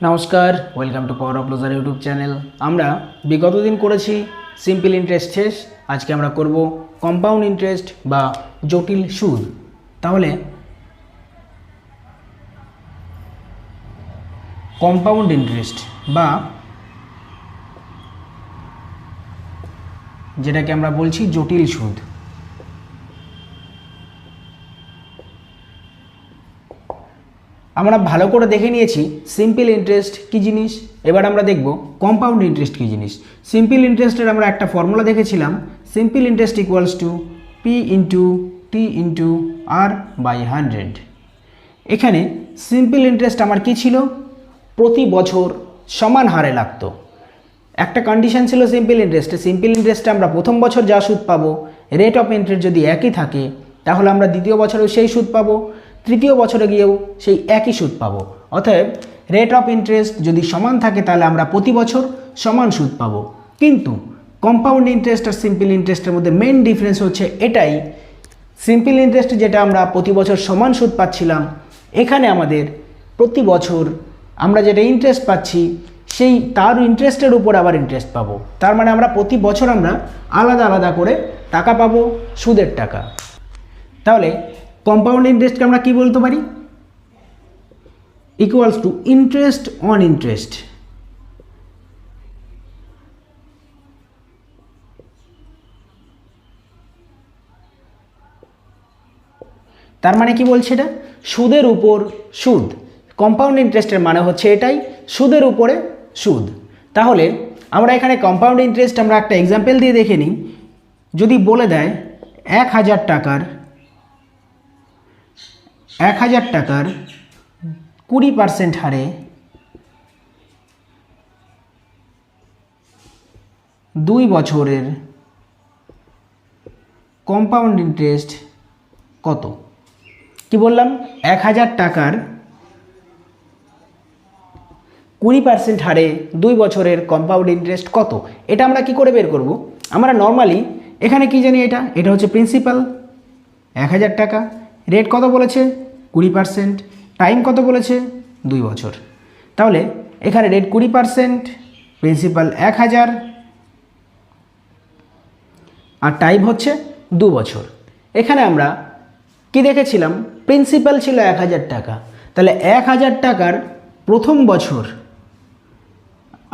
নমস্কার, welcome to power of লজার YouTube channel. আমরা বিগত দিন করেছি সিম্পল ইন্টারেস্ট শেষ। আজকে আমরা করব কম্পাউন্ড ইন্টারেস্ট বা জটিল সুদ। তাহলে কম্পাউন্ড ইন্টারেস্ট বা যেটাকে আমরা বলছি জটিল সুদ, আমরা ভালো করে দেখে নিয়েছি সিম্পল ইন্টারেস্ট কী জিনিস। এবার আমরা দেখব কম্পাউন্ড ইন্টারেস্ট কী জিনিস। সিম্পল ইন্টারেস্টের আমরা একটা ফর্মুলা দেখেছিলাম, simple interest equals to P into T into R by 100। এখানে সিম্পল ইন্টারেস্ট আমার কী ছিল, প্রতি বছর সমান হারে লাগতো। একটা কন্ডিশন ছিল সিম্পল ইন্টারেস্টে আমরা প্রথম বছর যা সুদ পাবো, রেট অফ ইন্টারেস্ট যদি একই থাকে তাহলে আমরা দ্বিতীয় বছরেও সেই সুদ পাবো, তৃতীয় বছরে গিয়েও সেই একই সুদ পাবো। অতএব রেট অফ ইন্টারেস্ট যদি সমান থাকে তাহলে আমরা প্রতি বছর সমান সুদ পাবো। কিন্তু কম্পাউন্ড ইন্টারেস্ট আর সিম্পল ইন্টারেস্টের মধ্যে মেইন ডিফারেন্স হচ্ছে এটাই, সিম্পল ইন্টারেস্ট যেটা আমরা প্রতি বছর সমান সুদ পাচ্ছিলাম, এখানে আমাদের প্রতি বছর আমরা যেটা ইন্টারেস্ট পাচ্ছি সেই তার ইন্টারেস্টের উপর আবার ইন্টারেস্ট পাবো। তার মানে আমরা প্রতি বছর আমরা আলাদা আলাদা করে টাকা পাবো, সুদের টাকা। তাহলে কম্পাউন্ড ইন্টারেস্টকে আমরা কি বলতে পারি, equals to interest on interest. তার মানে কি বলছে এটা, সুদের উপর সুদ। কম্পাউন্ড ইন্টারেস্টের মানে হচ্ছে এটাই, সুদের উপরে সুদ। তাহলে আমরা এখানে কম্পাউন্ড ইন্টারেস্ট আমরা একটা এক্সাম্পল দিয়ে দেখে নিই। যদি বলে দেয় 1000 টাকার 20% হারে 2 বছরের কম্পাউন্ড ইন্টারেস্ট কত। কি বললাম, 1000 টাকার 20% হারে 2 বছরের কম্পাউন্ড ইন্টারেস্ট কত। এটা আমরা কি করে বের করব, আমরা নর্মালি এখানে কি জানি, এটা হচ্ছে প্রিন্সিপাল 1000 টাকা, রেট কত বলেছে 20%, টাইম কত বলেছে 2 বছর। তাহলে এখানে রেট 20%, প্রিন্সিপাল 1000 আর টাইম হচ্ছে 2 বছর। এখানে আমরা কি দেখেছিলাম, প্রিন্সিপাল ছিল 1000 টাকা, তাহলে 1000 টাকার প্রথম বছর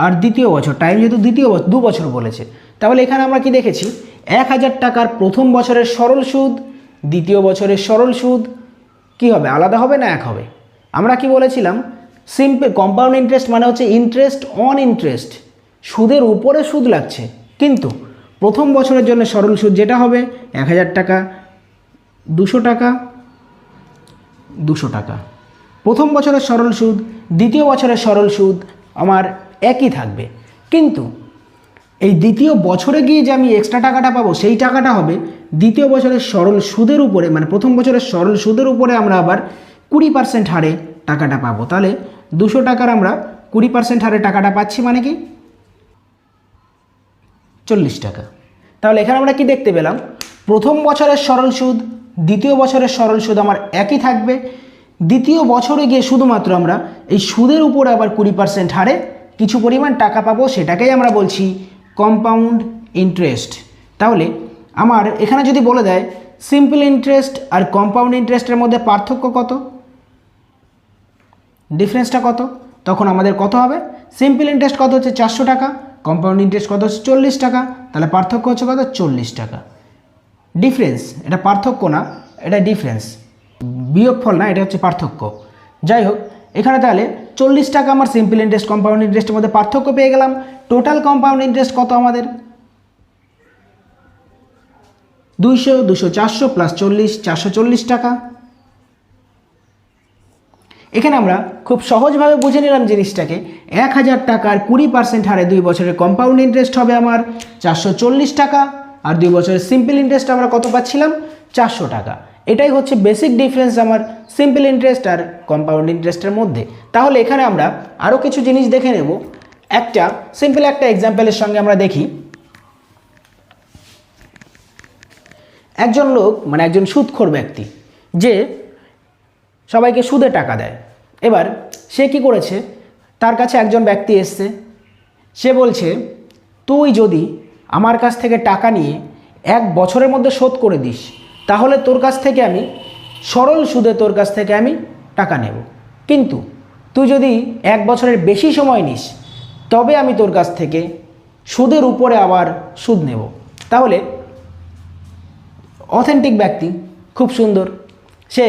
আর দ্বিতীয় বছর, টাইম যেহেতু 2 বছর বলেছে, তাহলে এখানে আমরা কি দেখেছি, 1000 টাকার প্রথম বছরের সরল সুদ, দ্বিতীয় বছরের সরল সুদ কি হবে, আলাদা হবে না এক হবে। আমরা কি বলেছিলাম, সিম্পল কম্পাউন্ড ইন্টারেস্ট মানে হচ্ছে ইন্টারেস্ট অন ইন্টারেস্ট, সুদের উপরে সুদ লাগছে। কিন্তু প্রথম বছরের জন্য সরল সুদ যেটা হবে 1000 টাকা 200 টাকা 200 টাকা, প্রথম বছরের সরল সুদ দ্বিতীয় বছরের সরল সুদ আমার একই থাকবে। কিন্তু এই দ্বিতীয় বছরে গিয়ে যে আমি এক্সট্রা টাকাটা পাবো, সেই টাকাটা হবে দ্বিতীয় বছরের সরল সুদের উপরে, মানে প্রথম বছরের সরল সুদের উপরে আমরা আবার 20% হারে টাকাটা পাবো। তাহলে 200 টাকার আমরা 20% হারে টাকাটা পাচ্ছি, মানে কি 40 টাকা। তাহলে এখানে আমরা কি দেখতে পেলাম, প্রথম বছরের সরল সুদ দ্বিতীয় বছরের সরল সুদ আমার একই থাকবে, দ্বিতীয় বছরে গিয়ে শুধুমাত্র আমরা এই সুদের উপরে আবার 20% হারে কিছু পরিমাণ টাকা পাবো, সেটাকেই আমরা বলছি কম্পাউন্ড ইন্টারেস্ট। তাহলে আমার এখানে যদি বলে দেয় সিম্পল ইন্টারেস্ট আর কম্পাউন্ড ইন্টারেস্টের মধ্যে পার্থক্য কত, ডিফারেন্সটা কত, তখন আমাদের কত হবে, সিম্পল ইন্টারেস্ট কত হচ্ছে 400 টাকা, কম্পাউন্ড ইন্টারেস্ট কত হচ্ছে 40 টাকা, তাহলে পার্থক্য হচ্ছে কত 40 টাকা। ডিফারেন্স, এটা পার্থক্য না, এটা ডিফারেন্স, বিয়োগফল না, এটা হচ্ছে পার্থক্য। যাই হোক, এখানে তাহলে 40 টাকা আমার সিম্পল ইন্টারেস্ট কম্পাউন্ড ইন্টারেস্টের মধ্যে পার্থক্য পেয়ে গেলাম। টোটাল কম্পাউন্ড ইন্টারেস্ট কত আমাদের 200 400 প্লাস 40 440 টাকা। এখানে আমরা খুব সহজভাবে বুঝে নিলাম জিনিসটাকে, 1000 টাকার 20% হারে 2 বছরের কম্পাউন্ড ইন্টারেস্ট হবে আমার 440 টাকা, আর 2 বছরের সিম্পল ইন্টারেস্ট আমরা কত পাচ্ছিলাম 400 টাকা। এটাই হচ্ছে বেসিক ডিফারেন্স আমার সিম্পল ইন্টারেস্ট আর কম্পাউন্ড ইন্টারেস্টের মধ্যে। তাহলে এখানে আমরা আরও কিছু জিনিস দেখে নেব। একটা সিম্পল একটা এক্সাম্পলের সঙ্গে আমরা দেখি। একজন লোক, মানে একজন সুদখোর ব্যক্তি, যে সবাইকে সুদে টাকা দেয়। এবার সে কি করেছে, তার কাছে একজন ব্যক্তি এসছে, সে বলছে তুই যদি আমার কাছ থেকে টাকা নিয়ে 1 বছরের মধ্যে শোধ করে দিস তাহলে তোর কাছ থেকে আমি সরল সুদে তোর কাছ থেকে আমি টাকা নেব, কিন্তু তুই যদি 1 বছরের বেশি সময় নিস তবে আমি তোর কাছ থেকে সুদের উপরে আবার সুদ নেব। তাহলে অথেন্টিক ব্যক্তি, খুব সুন্দর, সে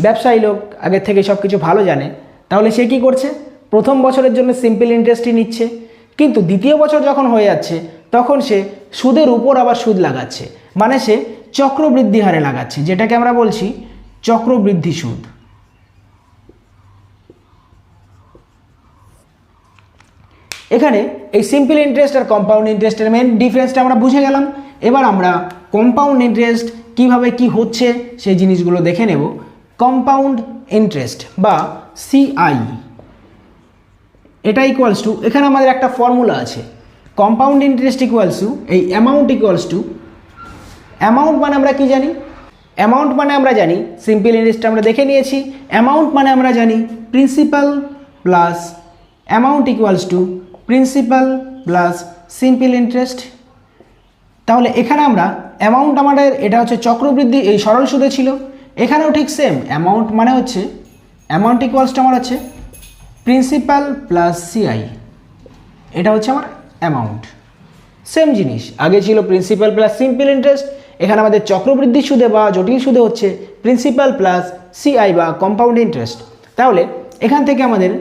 ব্যবসায়ী লোক, আগের থেকে সব কিছু ভালো জানে, তাহলে সে কি করছে, প্রথম বছরের জন্য সিম্পল ইন্টারেস্টই নিচ্ছে, কিন্তু দ্বিতীয় বছর যখন হয়ে যাচ্ছে তখন সে সুদের উপর আবার সুদ লাগাচ্ছে, মানে সে চক্রবৃদ্ধি হারে লাগাচ্ছে, যেটাকে আমরা বলছি চক্রবৃদ্ধি সুদ। এখানে এই সিম্পল ইন্টারেস্ট আর কম্পাউন্ড ইন্টারেস্টের মেন ডিফারেন্সটা আমরা বুঝে গেলাম। এবার আমরা কম্পাউন্ড ইন্টারেস্ট কিভাবে কি হচ্ছে সেই জিনিসগুলো দেখে নেব। কম্পাউন্ড ইন্টারেস্ট বা সিআই, এটা ইকুয়ালস টু, এখানে আমাদের একটা ফর্মুলা আছে, কম্পাউন্ড ইন্টারেস্ট ইকুয়ালস টু এই অ্যামাউন্ট ইকুয়ালস টু, অ্যামাউন্ট মানে আমরা কি জানি, অ্যামাউন্ট মানে আমরা জানি, সিম্পল ইন্টারেস্ট আমরা দেখে নিয়েছি, অ্যামাউন্ট মানে আমরা জানি principal plus amount equals two principal plus simple interest. তাহলে এখানে আমরা অ্যামাউন্ট আমাদের এটা হচ্ছে চক্রবৃদ্ধি, এই সরল সুদে ছিল, এখানেও ঠিক সেম, অ্যামাউন্ট মানে হচ্ছে অ্যামাউন্ট ইকুয়ালস টু আমার হচ্ছে প্রিন্সিপাল প্লাস সিআই, এটা হচ্ছে আমার অ্যামাউন্ট। সেম জিনিস, আগে ছিল প্রিন্সিপাল প্লাস সিম্পল ইন্টারেস্ট, এখানে আমাদের চক্রবৃদ্ধি সুদে বা জটিল সুদে হচ্ছে প্রিন্সিপাল প্লাস সিআই বা কম্পাউন্ড ইন্টারেস্ট। তাহলে এখান থেকে আমাদের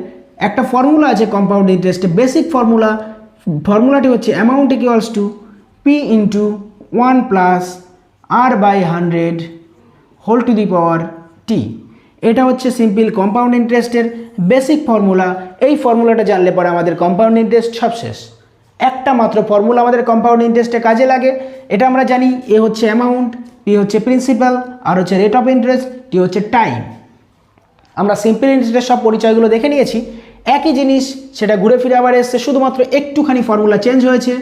একটা ফর্মুলা আছে কম্পাউন্ড ইন্টারেস্টে, বেসিক ফর্মুলা, ফর্মুলাটি হচ্ছে amount equals to P into 1 plus R by 100 whole to the power T. এটা হচ্ছে সিম্পল কম্পাউন্ড ইন্টারেস্টের বেসিক ফর্মুলা। এই ফর্মুলাটা জানলে পরে আমাদের কম্পাউন্ড ইন্টারেস্ট সব শেষ। একটা মাত্র ফর্মুলা আমাদের কম্পাউন্ড ইন্টারেস্টে কাজে লাগে, এটা আমরা জানি, এ হচ্ছে অ্যামাউন্ট, পি হচ্ছে প্রিন্সিপাল, আর হচ্ছে রেট অফ ইন্টারেস্ট, টি হচ্ছে টাইম। আমরা সিম্পল ইন্টারেস্টের সব পরিচয়গুলো দেখে নিয়েছি, একই জিনিস সেটা ঘুরে ফিরে আবার এসছে, শুধুমাত্র একটুখানি ফর্মুলা চেঞ্জ হয়েছে,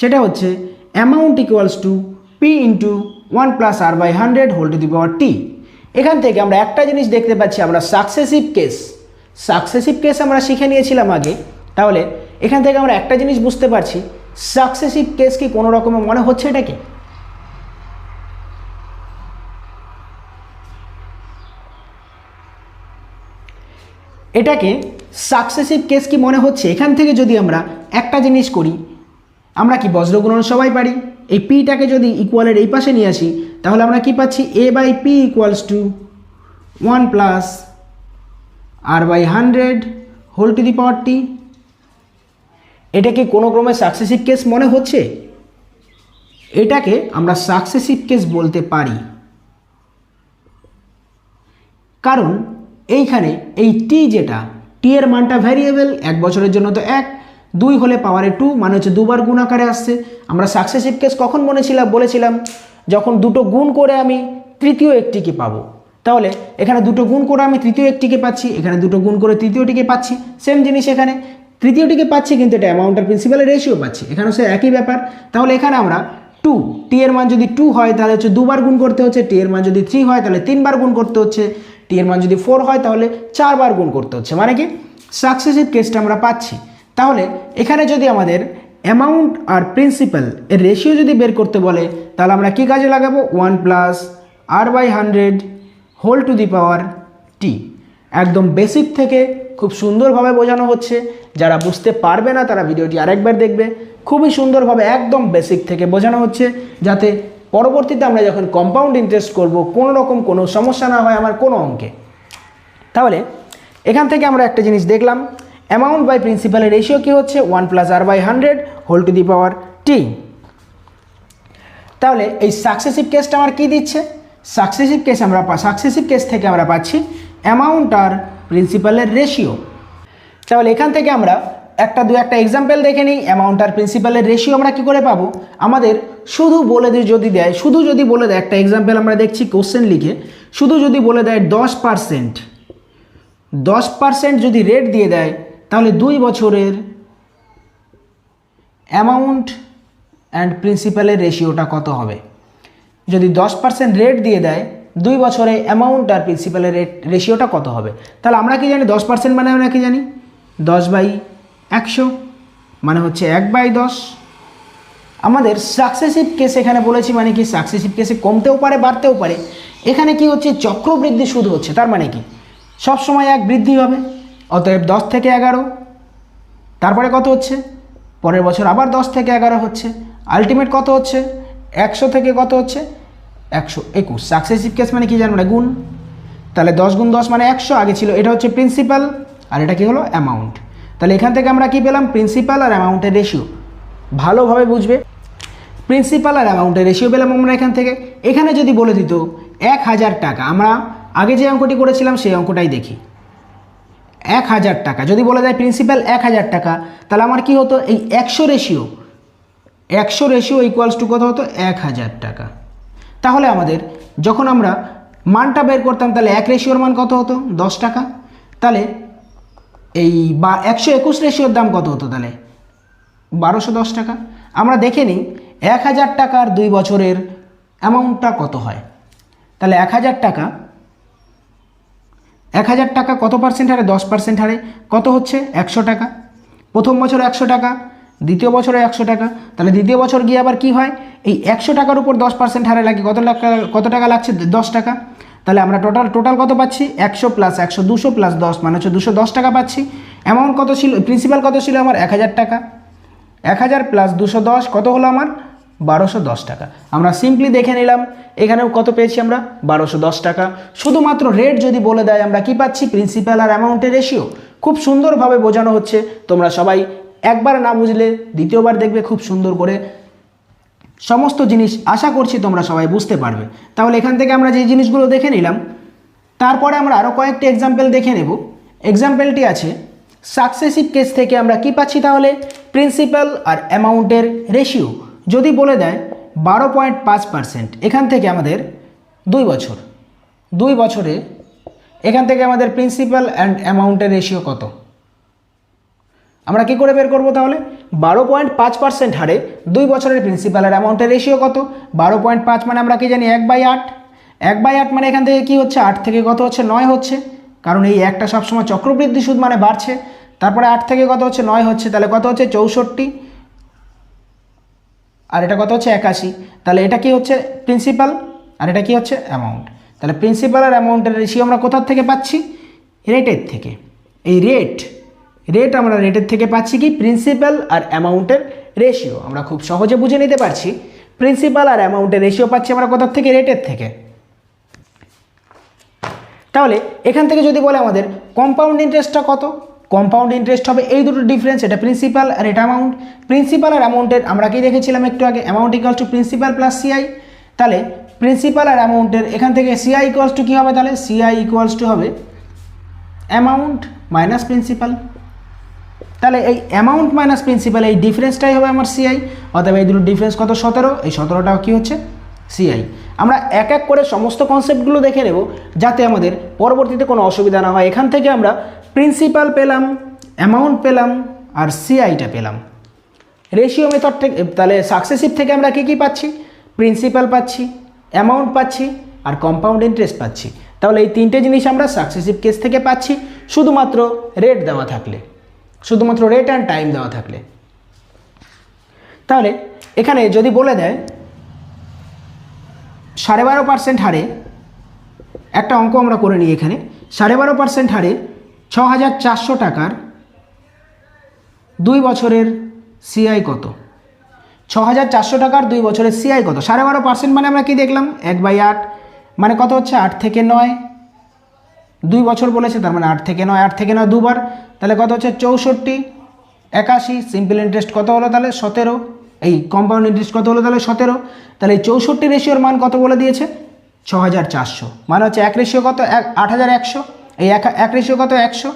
সেটা হচ্ছে amount equals to P into 1 plus R by 100 whole to the power T. এখান থেকে আমরা একটা জিনিস দেখতে পাচ্ছি, আমরা সাকসেসিভ কেস আমরা শিখে নিয়েছিলাম আগে। তাহলে এখান থেকে আমরা একটা জিনিস বুঝতে পারছি, সাকসেসিভ কেস কি কোনো রকমের মনে হচ্ছে এটাকে? এটাকে সাকসেসিভ কেস কি মনে হচ্ছে? এখান থেকে যদি আমরা একটা জিনিস করি, আমরা কি বজ্রগুণন সবাই পারি, এই পিটাকে যদি ইকুয়ালের এই পাশে নিয়ে আসি তাহলে আমরা কি পাচ্ছি, A by P equals to 1 plus R by 100 whole to the power T. এটা কি কোনো ক্রমে সাকসেসিভ কেস মনে হচ্ছে? এটাকে আমরা সাকসেসিভ কেস বলতে পারি, কারণ এইখানে এই টি, যেটা টি এর মানটা ভ্যারিয়েবল, 1 বছরের জন্য তো 1, 2 হলে পাওয়ারে 2, মানে হচ্ছে দুবার গুণ আকারে আসছে। আমরা সাকসেসিভ কেস কখন বলেছিলাম যখন দুটো গুণ করে আমি তৃতীয় একটিকে পাবো। তাহলে এখানে দুটো গুণ করে আমি তৃতীয় একটিকে পাচ্ছি, এখানে দুটো গুণ করে তৃতীয়টিকে পাচ্ছি, সেম জিনিস এখানে তৃতীয়টিকে পাচ্ছি, কিন্তু এটা অ্যামাউন্ট আর প্রিন্সিপালের রেশিও পাচ্ছি, এখানেও সে একই ব্যাপার। তাহলে এখানে আমরা 2, টি এর মান যদি 2 হয় তাহলে হচ্ছে 2 বার গুণ করতে হচ্ছে, টি এর মান যদি 3 হয় তাহলে 3 বার গুণ করতে হচ্ছে, টি এর মান যদি 4 হয় তাহলে 4 বার গুণ করতে হচ্ছে, মানে কি সাকসেসিভ কেসটা আমরা পাচ্ছি। তাহলে এখানে যদি আমাদের অ্যামাউন্ট আর প্রিন্সিপাল এর রেশিও যদি বের করতে বলে তাহলে আমরা কি কাজে লাগাবো, 1 plus R by 100 whole to the power T. একদম বেসিক থেকে খুব সুন্দরভাবে বোঝানো হচ্ছে, যারা বুঝতে পারবে না তারা ভিডিওটি আরেকবার দেখবে, খুবই সুন্দরভাবে একদম বেসিক থেকে বোঝানো হচ্ছে, যাতে পরবর্তীতে আমরা যখন কম্পাউন্ড ইন্টারেস্ট করব কোনো রকম কোনো সমস্যা না হয় আমার কোনো অঙ্কে। তাহলে এখান থেকে আমরা একটা জিনিস দেখলাম, অ্যামাউন্ট বাই প্রিন্সিপালের রেশিও কী হচ্ছে, 1 plus R by 100 whole to the power T. তাহলে এই সাকসেসিভ কেসটা আমার কী দিচ্ছে, সাকসেসিভ কেস থেকে আমরা পাচ্ছি অ্যামাউন্ট আর প্রিন্সিপালের রেশিও। তাহলে এখান থেকে আমরা একটা এক্সাম্পল দেখে নিই, অ্যামাউন্ট আর প্রিন্সিপালের রেশিও আমরা কী করে পাবো। আমাদের শুধু যদি বলে দেয় একটা এক্সাম্পল আমরা দেখছি কোশ্চেন লিখে, শুধু যদি বলে দেয় 10% যদি রেট দিয়ে দেয় তাহলে 2 বছরের অ্যামাউন্ট অ্যান্ড প্রিন্সিপালের রেশিওটা কত হবে। যদি 10% রেট দিয়ে দেয় 2 বছরে অ্যামাউন্ট আর প্রিন্সিপালের রেশিওটা কত হবে। তাহলে আমরা কি জানি 10% মানে আমরা কি জানি, 10/100 মানে হচ্ছে 1/10। আমাদের সাকসেসিভ কেস এখানে বলেছি মানে কি, সাকসেসিভ কেসে কমতেও পারে বাড়তেও পারে। এখানে কি হচ্ছে, চক্রবৃদ্ধি সুদ হচ্ছে, তার মানে কি সবসময় এক বৃদ্ধি হবে। অতএব 10 থেকে 11, তারপরে কত হচ্ছে, পরের বছর আবার 10 থেকে 11 হচ্ছে, আলটিমেট কত হচ্ছে 100 থেকে কত হচ্ছে 121। সাকসেসিভ কেস মানে কি জানবো না, গুণ। তাহলে 10 × 10 মানে 100 আগে ছিল, এটা হচ্ছে প্রিন্সিপাল আর এটা কি হলো অ্যামাউন্ট। তাহলে এখান থেকে আমরা কি পেলাম, প্রিন্সিপাল আর অ্যামাউন্টের রেশিও। ভালোভাবে বুঝবে, প্রিন্সিপাল আর অ্যামাউন্টের রেশিও পেলাম আমরা এখান থেকে। এখানে যদি বলে দিত 1000 টাকা, আমরা আগে যে অঙ্কটি করেছিলাম সেই অঙ্কটাই দেখি। 1000 টাকা যদি বলে দেয় প্রিন্সিপাল 1000 টাকা, তাহলে আমার কি হতো, এই 100 রেশিও ইকুয়ালস টু কত হতো, 1000 টাকা। তাহলে আমাদের যখন আমরা মানটা বের করতাম, তাহলে 1 রেশিওর মান কত হতো, 10 টাকা। তাহলে এই 121 রেশিওর দাম কত হতো, তাহলে 1210 টাকা। আমরা দেখে নিই 1000 টাকার 2 বছরের অ্যামাউন্টটা কত হয়। তাহলে 1000 টাকা কত পার্সেন্ট হারে, 10% হারে কত হচ্ছে 100 টাকা। প্রথম বছরে 100 টাকা, দ্বিতীয় বছরে 100 টাকা। তাহলে দ্বিতীয় বছর গিয়ে আবার কি হয়, এই 100 টাকার উপর 10% হারে লাগে কত টাকা লাগছে, 10 টাকা। তাহলে আমরা টোটাল কত পাচ্ছি, 100 + 100 200 + 10 মানে হচ্ছে 210 টাকা পাচ্ছি। অ্যামাউন্ট কত ছিল, প্রিন্সিপাল কত ছিল আমার 1000 টাকা। 1000 + 210 কত হলো আমার 1210 টাকা। আমরা সিম্পলি দেখে নিলাম এখানেও কত পেয়েছি আমরা, 1210 টাকা। শুধুমাত্র রেট যদি বলে দেয় আমরা কি পাচ্ছি, প্রিন্সিপাল আর অ্যামাউন্টের রেশিও। খুব সুন্দরভাবে বোঝানো হচ্ছে, তোমরা সবাই একবার না বুঝলে দ্বিতীয়বার দেখবে, খুব সুন্দর করে সমস্ত জিনিস আশা করছি তোমরা সবাই বুঝতে পারবে। তাহলে এখান থেকে আমরা যে জিনিসগুলো দেখে নিলাম, তারপরে আমরা আরও কয়েকটি এক্সাম্পল দেখে নেব। এক্সাম্পলটি আছে সাকসেসিভ কেস থেকে আমরা কি পাচ্ছি, তাহলে প্রিন্সিপাল আর অ্যামাউন্টের রেশিও যদি বলে দেয় 12.5%, এখান থেকে আমাদের 2 বছরে এখান থেকে আমাদের প্রিন্সিপাল অ্যান্ড অ্যামাউন্টের রেশিও কত, আমরা কি করে বের করব, তাহলে 12.5% হারে 2 বছরের প্রিন্সিপাল আর অ্যামাউন্টের রেশিও কত, 12.5 মানে আমরা কি জানি 1/8। 1/8 মানে এখান থেকে কি হচ্ছে, 8 থেকে কত হচ্ছে 9 হচ্ছে, কারণ এই একটা সবসময় চক্রবৃদ্ধি সুদ মানে বাড়ছে। তারপরে 8 থেকে কত হচ্ছে 9 হচ্ছে, তাহলে কত হচ্ছে 64, আর এটা কত হচ্ছে 81। তাহলে এটা কি হচ্ছে প্রিন্সিপাল আর এটা কি হচ্ছে অ্যামাউন্ট। তাহলে প্রিন্সিপাল আর অ্যামাউন্টের রেশিও আমরা কোথার থেকে পাচ্ছি, রেটের থেকে। এই রেট আমরা রেটের থেকে পাচ্ছি কি, প্রিন্সিপাল আর অ্যামাউন্টের রেশিও। আমরা খুব সহজে বুঝে নিতে পারছি, প্রিন্সিপাল আর অ্যামাউন্টের রেশিও পাচ্ছি আমরা কোথার থেকে, রেটের থেকে। তাহলে এখান থেকে যদি বলে আমাদের কম্পাউন্ড ইন্টারেস্টটা কত, কম্পাউন্ড ইন্টারেস্ট হবে এই দুটো ডিফারেন্স, এটা প্রিন্সিপাল আর এটা অ্যামাউন্ট। প্রিন্সিপাল আর অ্যামাউন্টের আমরা কি দেখেছিলাম একটু আগে, amount equals two principal plus CI. তাহলে প্রিন্সিপাল আর অ্যামাউন্টের এখান থেকে সিআই ইকুয়ালস টু কী হবে, তাহলে সিআই ইকুয়ালস টু হবে অ্যামাউন্ট মাইনাস প্রিন্সিপাল। তাহলে এই অ্যামাউন্ট মাইনাস প্রিন্সিপাল এই ডিফারেন্সটাই হবে আমার সিআই। অতএব এই দুটো ডিফারেন্স কত, 17। এই 17টাও কী হচ্ছে সিআই। আমরা এক এক করে সমস্ত কনসেপ্টগুলো দেখে নেব, যাতে আমাদের পরবর্তীতে কোনো অসুবিধা না হয়। এখান থেকে আমরা প্রিন্সিপাল পেলাম, অ্যামাউন্ট পেলাম আর সিআইটা পেলাম। রেশিও মেথড থেকে, তাহলে সাকসেসিভ থেকে আমরা কী পাচ্ছি, প্রিন্সিপাল পাচ্ছি, অ্যামাউন্ট পাচ্ছি আর কম্পাউন্ড ইন্টারেস্ট পাচ্ছি। তাহলে এই তিনটে জিনিস আমরা সাকসেসিভ কেস থেকে পাচ্ছি, শুধুমাত্র রেট দেওয়া থাকলে, শুধুমাত্র রেট অ্যান্ড টাইম দেওয়া থাকলে। তাহলে এখানে যদি বলে দেয় 12.5% হারে, একটা অঙ্ক আমরা করে নিই এখানে, 12.5% হারে 6400 টাকার 2 বছরের সিআই কত, 6400 টাকার 2 বছরের সিআই কত। 12.5% মানে আমরা কি দেখলাম, 1/8 মানে কত হচ্ছে 8 থেকে 9, 2 বছর বলেছে, তার মানে 8 থেকে 9, 8 থেকে 9 দুবার, তাহলে কত হচ্ছে 64, 81। সিম্পল ইন্টারেস্ট কত হলো, তাহলে 17। এই কম্পাউন্ড ইন্টারেস্ট কত হলো, তাহলে 17। তাহলে এই 64 রেশিওর মান কত বলে দিয়েছে, 6400, মানে হচ্ছে 1 রেশিও কত, 8100। এই 1 রেশিও কত, 100।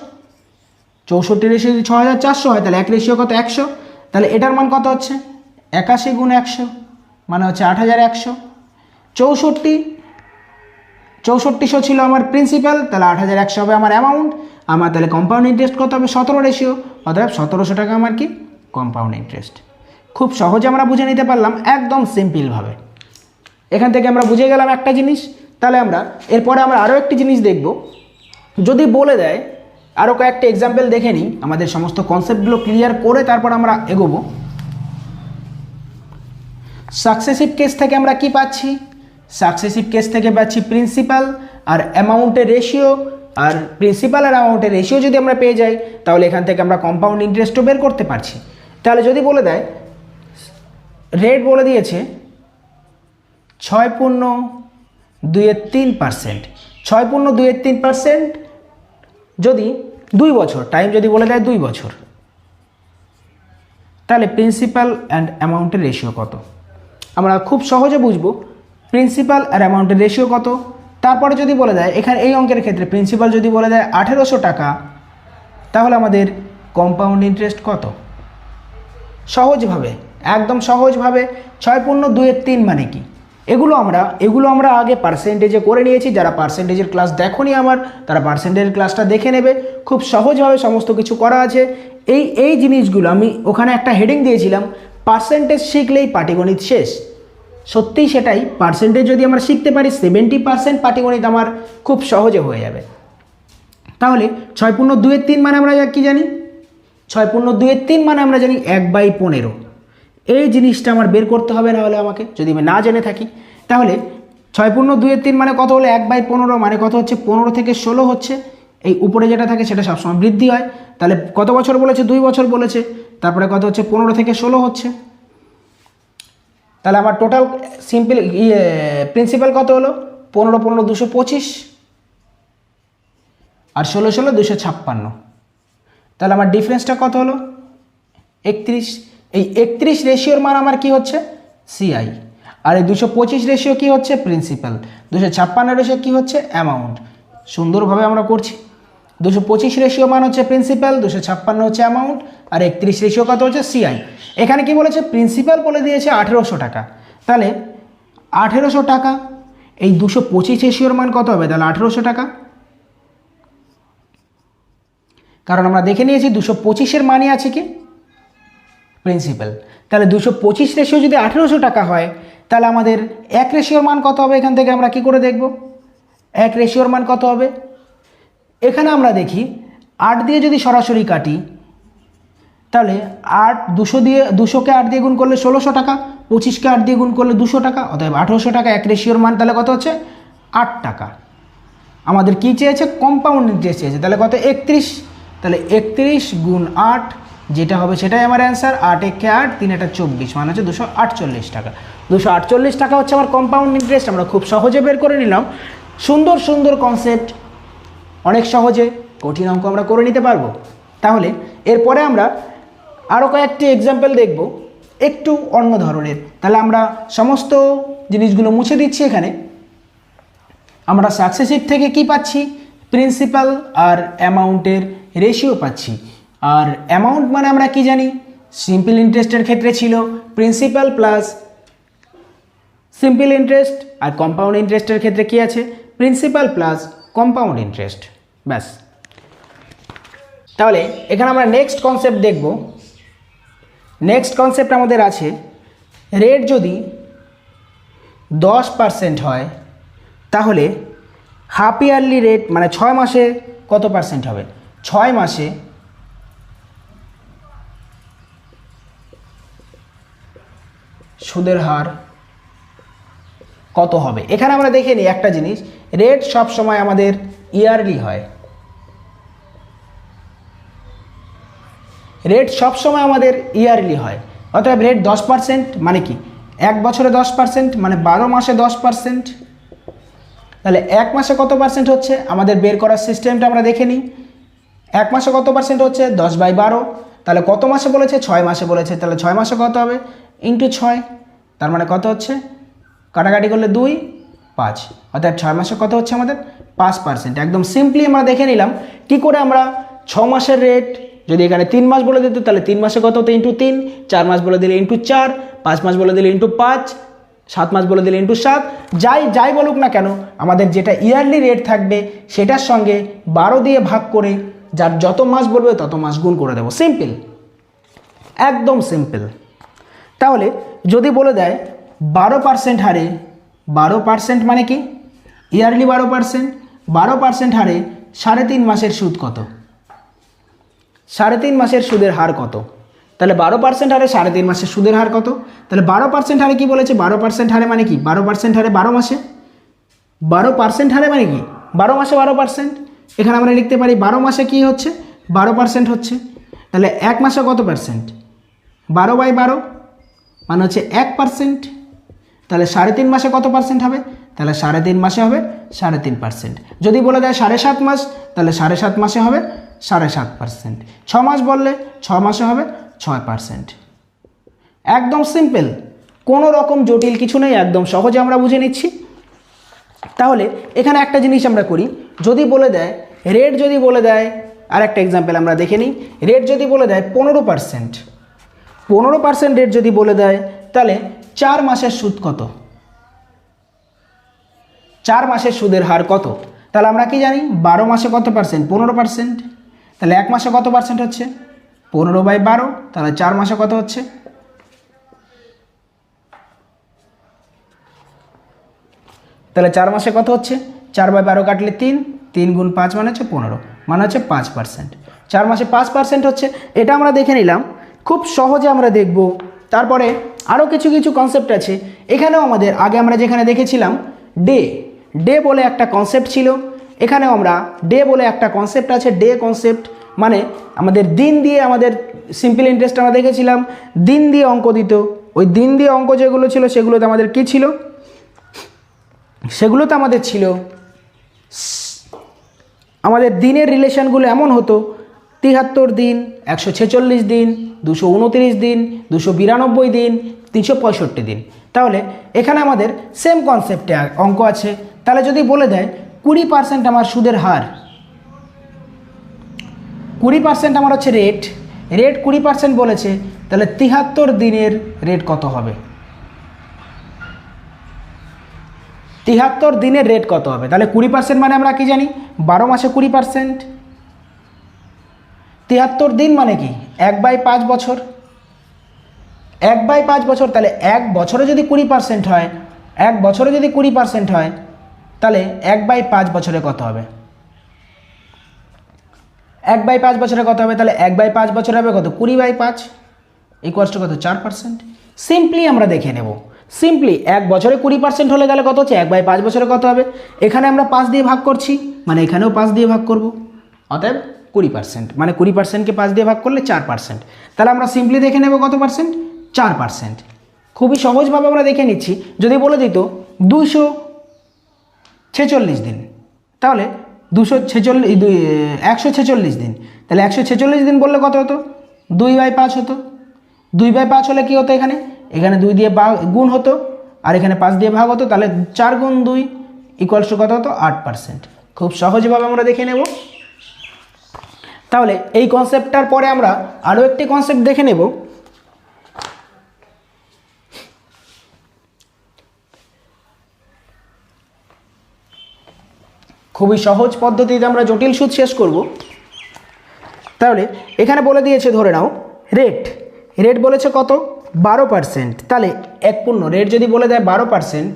64 রেশিও যদি 6400 হয়, তাহলে 1 রেশিও কত, 100। তাহলে এটার মান কত হচ্ছে 81 × 100 মানে হচ্ছে 8100। 6400 ছিল আমার প্রিন্সিপাল, তাহলে 8100 হবে আমার অ্যামাউন্ট। আমার তাহলে কম্পাউন্ড ইন্টারেস্ট কত হবে, 17 রেশিও, অর্থাৎ 1700 টাকা আমার কি কম্পাউন্ড ইন্টারেস্ট। খুব সহজে আমরা বুঝে নিতে পারলাম, একদম সিম্পলভাবে। এখান থেকে আমরা বুঝে গেলাম একটা জিনিস। তাহলে আমরা এরপরে আমরা আরও একটি জিনিস দেখব। যদি বলে দেয় আরও কয়েকটা এক্সাম্পল দেখে নিই, আমাদের সমস্ত কনসেপ্টগুলো ক্লিয়ার করে তারপর আমরা এগোবো। সাকসেসিভ কেস থেকে আমরা কি পাচ্ছি? সাকসেসিভ কেস থেকে পাচ্ছি প্রিন্সিপাল আর অ্যামাউন্টের রেশিও, আর প্রিন্সিপাল আর অ্যামাউন্টের রেশিও যদি আমরা পেয়ে যাই তাহলে এখান থেকে আমরা কম্পাউন্ড ইন্টারেস্টও বের করতে পারছি। তাহলে যদি বলে দেয় রেট বলে দিয়েছে 6.23%, 6.23% যদি 2 বছর টাইম যদি বলে দেয় 2 বছর, তাহলে প্রিন্সিপাল অ্যান্ড অ্যামাউন্টের রেশিও কত? আমরা খুব সহজে বুঝবো প্রিন্সিপাল আর অ্যামাউন্টের রেশিও কত। তারপরে যদি বলে দেয় এখানে এই অঙ্কের ক্ষেত্রে প্রিন্সিপাল যদি বলে দেয় 1800 টাকা, তাহলে আমাদের কম্পাউন্ড ইন্টারেস্ট কত? সহজভাবে, একদম সহজভাবে 6.23 মানে কি, এগুলো আমরা আগে পার্সেন্টেজে করে নিয়েছি। যারা পার্সেন্টেজের ক্লাস দেখোনি আমার, তারা পার্সেন্টেজের ক্লাসটা দেখে নেবে। খুব সহজভাবে সমস্ত কিছু করা আছে। এই জিনিসগুলো আমি ওখানে একটা হেডিং দিয়েছিলাম, পার্সেন্টেজ শিখলেই পাটিগণিত শেষ। সত্যিই সেটাই, পার্সেন্টেজ যদি আমরা শিখতে পারি 70% পাটিগণিত আমার খুব সহজে হয়ে যাবে। তাহলে 6.23 মানে আমরা কি জানি? 6.23 মানে আমরা জানি 1/15। এই জিনিসটা আমার বের করতে হবে, না হলে আমাকে যদি আমি না জেনে থাকি। তাহলে 6.23 মানে কত হলো? 1/15 মানে কত হচ্ছে? 15 থেকে 16 হচ্ছে। এই উপরে যেটা থাকে সেটা সবসময় বৃদ্ধি হয়। তাহলে কত বছর বলেছে? 2 বছর বলেছে। তারপরে কত হচ্ছে? 15 থেকে 16 হচ্ছে। তাহলে আমার টোটাল সিম্পল প্রিন্সিপাল কত হলো? 15 15 225 আর 16 16 256। তাহলে আমার ডিফারেন্সটা কত হলো? 31। এই 31 রেশিওর মান আমার কি হচ্ছে? সিআই। আর এই 225 রেশিও কি হচ্ছে? প্রিন্সিপাল। 256 রেশিও কি হচ্ছে? অ্যামাউন্ট। সুন্দরভাবে আমরা করছি। 225 রেশিও মান হচ্ছে প্রিন্সিপাল, 256 হচ্ছে অ্যামাউন্ট, আর 31 রেশিও কত হচ্ছে? সিআই। এখানে কি বলেছে? প্রিন্সিপাল বলে দিয়েছে 1800 টাকা। তাহলে 1800 টাকা, এই 225 রেশিওর মান কত হবে? তাহলে 1800 টাকা। কারণ আমরা দেখে নিয়েছি 225-এর মানই আছে কি? প্রিন্সিপাল। তাহলে 225 রেশিও যদি 1800 টাকা হয়, তাহলে আমাদের 1 রেশিওর মান কত হবে? এখান থেকে আমরা কি করে দেখব 1 রেশিওর মান কত হবে? এখানে আমরা দেখি 8 দিয়ে যদি সরাসরি কাটি, তাহলে 200কে 8 দিয়ে গুণ করলে 1600 টাকা, 25কে 8 দিয়ে গুণ করলে 200 টাকা, অতএব 1800 টাকা 1 রেশিওর মান। তাহলে কত হচ্ছে? 8 টাকা। আমাদের কি চেয়েছে? কম্পাউন্ড ইন্টারেস্ট চেয়েছে। তাহলে কত? 31। তাহলে 31 গুণ 8 যেটা হবে সেটাই আমার অ্যান্সার। 8 একে 8, 3 এটা 24, মানে হচ্ছে 248 টাকা। 248 টাকা হচ্ছে আমার কম্পাউন্ড ইন্টারেস্ট। আমরা খুব সহজে বের করে নিলাম। সুন্দর সুন্দর কনসেপ্ট, অনেক সহজে কঠিন অঙ্ক আমরা করে নিতে পারবো। তাহলে এরপরে আমরা আরও কয়েকটি এক্সাম্পল দেখব একটু অন্য ধরনের। তাহলে আমরা সমস্ত জিনিসগুলো মুছে দিচ্ছি। এখানে আমরা সাকসেসিভ থেকে কি পাচ্ছি? প্রিন্সিপাল আর অ্যামাউন্টের রেশিও পাচ্ছি। আর অ্যামাউন্ট মানে আমরা কি জানি? সিম্পল ইন্টারেস্টের ক্ষেত্রে ছিল প্রিন্সিপাল প্লাস সিম্পল ইন্টারেস্ট, আর কম্পাউন্ড ইন্টারেস্টের ক্ষেত্রে কি আছে? Principal plus compound interest. ব্যাস। তাহলে এখানে আমরা নেক্সট কনসেপ্ট দেখব। নেক্সট কনসেপ্ট আমাদের আছে, রেট যদি 10% হয়, তাহলে হাফ ইয়ারলি রেট মানে 6 মাসে কত পার্সেন্ট হবে? 6 মাসে সুদের হার কত হবে? এখানে আমরা দেখে নিই একটা জিনিস, রেট সব সময় আমাদের ইয়ারলি হয়। রেট সব সময় আমাদের ইয়ারলি হয়। অতএব রেট 10% মানে কি? 1 বছরে 10% মানে 12 মাসে 10%। তাহলে 1 মাসে কত পার্সেন্ট হচ্ছে? আমাদের বের করার সিস্টেমটা আমরা দেখে নিই। 1 মাসে কত পার্সেন্ট হচ্ছে? 10/12। তাহলে কত মাসে বলেছে? 6 মাসে বলেছে। তাহলে 6 মাসে কত হবে? ইন্টু 6। তার মানে কত হচ্ছে? কাটাকাটি করলে 2, 5। অর্থাৎ 6 মাসে কত হচ্ছে আমাদের? 5%। একদম সিম্পলি আমরা দেখে নিলাম কি করে আমরা 6 মাসের রেট, যদি এখানে 3 মাস বলে দিত তাহলে 3 মাসে কত হতো? ইন্টু 3। 4 মাস বলে দিলে ইন্টু 4। 5 মাস বলে দিলে ইন্টু 5। 7 মাস বলে দিলে ইন্টু 7। যাই বলুক না কেন, আমাদের যেটা ইয়ারলি রেট থাকবে সেটার সঙ্গে 12 দিয়ে ভাগ করে যার যত মাস বলবে তত মাস গুণ করে দেবো। সিম্পল, একদম সিম্পল। তাহলে যদি বলে দেয় 12% হারে, 12% মানে কি? ইয়ারলি 12%। 12% হারে 3.5 মাসের সুদ কত? 3.5 মাসের সুদের হার কত? তাহলে 12% হারে 3.5 মাসের সুদের হার কত? তাহলে 12% হারে কি বলেছে? 12% হারে মানে কি? 12% হারে 12 মাসে, 12% হারে মানে কি? 12 মাসে 12%। এখানে আমরা লিখতে পারি 12 মাসে কি হচ্ছে? 12% হচ্ছে। তাহলে এক মাসে কত পার্সেন্ট? 12/12 মানে হচ্ছে 1%। তাহলে 3.5 মাসে কত পার্সেন্ট হবে? তাহলে 3.5 মাসে হবে 3.5%। যদি বলে দেয় 7.5 মাস, তাহলে 7.5 মাসে হবে 7.5%। 6 মাস বললে 6 মাসে হবে 6%। একদম সিম্পল, কোনো রকম জটিল কিছু নেই, একদম সহজে আমরা বুঝে নিচ্ছি। তাহলে এখানে একটা জিনিস আমরা করি, যদি বলে দেয় রেট, যদি বলে দেয়, আর একটা এক্সাম্পল আমরা দেখে নিই। রেট যদি বলে দেয় 15%, 15% রেট যদি বলে দেয়, তাহলে 4 মাসের সুদ কত? 4 মাসের সুদের হার কত? তাহলে আমরা কি জানি 12 মাসে কত পার্সেন্ট? 15%। তাহলে এক মাসে কত পার্সেন্ট হচ্ছে? 15/12। তাহলে 4 মাসে কত হচ্ছে? তাহলে 4 মাসে কত হচ্ছে? 4/12 কাটলে 3, 3 গুণ 5 মানে হচ্ছে 15, মানে হচ্ছে 5%। 4 মাসে 5% হচ্ছে, এটা আমরা দেখে নিলাম। খুব সহজে আমরা দেখব। তারপরে আরও কিছু কিছু কনসেপ্ট আছে এখানেও আমাদের। আগে আমরা যেখানে দেখেছিলাম ডে বলে একটা কনসেপ্ট ছিল, এখানেও আমরা ডে বলে একটা কনসেপ্ট আছে। ডে কনসেপ্ট মানে আমাদের দিন দিয়ে, আমাদের সিম্পল ইন্টারেস্ট আমরা দেখেছিলাম দিন দিয়ে অঙ্ক দিত। ওই দিন দিয়ে অঙ্ক যেগুলো ছিল সেগুলোতে আমাদের কী ছিল? সেগুলোতে আমাদের ছিল আমাদের দিনের রিলেশনগুলো এমন হতো 73 দিন, 146 দিন, 229 দিন, 292 দিন, 365 দিন। তাহলে এখানে আমাদের সেম কনসেপ্টে অঙ্ক আছে। তাহলে যদি বলে দেয় 20% আমার সুদের হার, 20% আমার হচ্ছে রেট 20% বলেছে, তাহলে 73 দিনের রেট কত হবে? 73 দিনের রেট কত হবে? তাহলে 20% মানে আমরা কি জানি? 12 মাসে 20%। 73 দিন মানে কি? 1/5 বছর, 1/5 বছর। তাহলে এক বছরে যদি 20% হয়, এক বছরে যদি 20% হয়, তাহলে 1/5 বছরে কত হবে? 1/5 বছরে কত হবে? তাহলে 1/5 বছরে হবে কত? 20/5 ইকুয়ালস টু কত? 4%। সিম্পলি আমরা দেখে নেব। সিম্পলি এক বছরে 20% হলে গেলে কত হচ্ছে? 1/5 বছরে কত হবে? এখানে আমরা 5 দিয়ে ভাগ করছি, মানে এখানেও 5 দিয়ে ভাগ করব। অতএব 20%, মানে 20%কে 5 দিয়ে ভাগ করলে 4%। তাহলে আমরা সিম্পলি দেখে নেব কত পার্সেন্ট? 4%। খুবই সহজভাবে আমরা দেখে নিচ্ছি। যদি বলে দিত 246 দিন, তাহলে 146 দিন, তাহলে 146 দিন বললে কত হতো? 2/5 হতো। 2/5 হলে কী হতো? এখানে 2 দিয়ে গুণ হতো, আর এখানে 5 দিয়ে ভাগ হতো। তাহলে 4 গুণ 2 ইকুয়ালস টু কত হতো? 8%। খুব সহজভাবে আমরা দেখে নেব। তাহলে এই কনসেপ্টটার পরে আমরা আরও একটি কনসেপ্ট দেখে নেব। খুবই সহজ পদ্ধতিতে আমরা জটিল সুদ শেষ করব। তাহলে এখানে বলে দিয়েছে, ধরে নাও রেট বলেছে কত? 12%। তাহলে এক পূর্ণ রেট যদি বলে দেয় 12%,